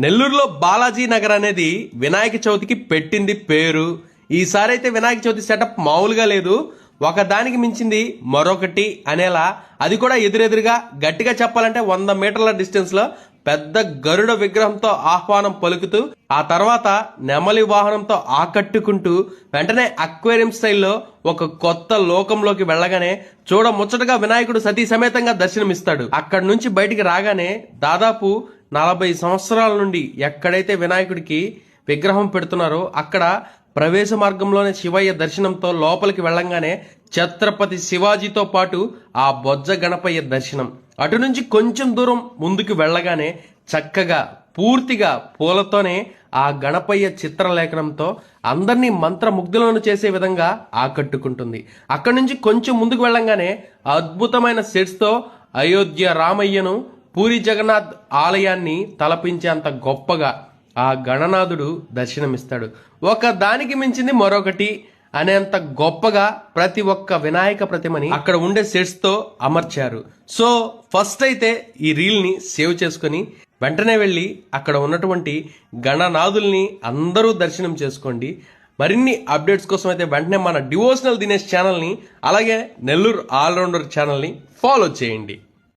నెల్లూరులో బాలాజీ నగర్ అనేది వినాయక చవితికి పెట్టింది పేరు. ఈసారి అయితే వినాయక చవితి సెటప్ మామూలుగా లేదు, ఒకదానికి మించింది మరొకటి అనేలా, అది కూడా ఎదురెదురుగా, గట్టిగా చెప్పాలంటే 100 మీటర్ల డిస్టెన్స్ లో పెద్ద గరుడ విగ్రహంతో ఆహ్వానం పలుకుతూ, ఆ తర్వాత నెమలి వాహనంతో ఆకట్టుకుంటూ, వెంటనే అక్వేరియం స్టైల్లో ఒక కొత్త లోకంలోకి వెళ్ళగానే చూడ ముచ్చటగా వినాయకుడు సతీ సమేతంగా దర్శనమిస్తాడు. అక్కడి నుంచి బయటికి రాగానే దాదాపు 40 సంవత్సరాల నుండి ఎక్కడైతే వినాయకుడికి విగ్రహం పెడుతున్నారో అక్కడ ప్రవేశ మార్గంలోనే శివయ్య దర్శనంతో లోపలికి వెళ్ళంగానే ఛత్రపతి శివాజీతో పాటు ఆ బొజ్జ గణపయ్య దర్శనం. అటు నుంచి కొంచెం దూరం ముందుకు వెళ్ళగానే చక్కగా పూర్తిగా పూలతోనే ఆ గణపయ్య చిత్రలేఖనంతో అందరినీ మంత్రముగ్ధులను చేసే విధంగా ఆకట్టుకుంటుంది. అక్కడి నుంచి కొంచెం ముందుకు వెళ్ళంగానే అద్భుతమైన సెట్స్తో అయోధ్య రామయ్యను, పూరి జగన్నాథ్ ఆలయాన్ని తలపించేంత గొప్పగా ఆ గణనాథుడు దర్శనమిస్తాడు. ఒక దానికి మించింది మరొకటి అనేంత గొప్పగా ప్రతి ఒక్క వినాయక ప్రతిమని అక్కడ ఉండే సెట్స్ తో అమర్చారు. సో ఫస్ట్ అయితే ఈ రీల్ ని సేవ్ చేసుకుని వెంటనే వెళ్ళి అక్కడ ఉన్నటువంటి గణనాథుల్ని అందరూ దర్శనం చేసుకోండి. మరిన్ని అప్డేట్స్ కోసం అయితే వెంటనే మన డివోషనల్ దినేష్ ఛానల్ ని, అలాగే నెల్లూరు ఆల్రౌండర్ ఛానల్ ని ఫాలో చేయండి.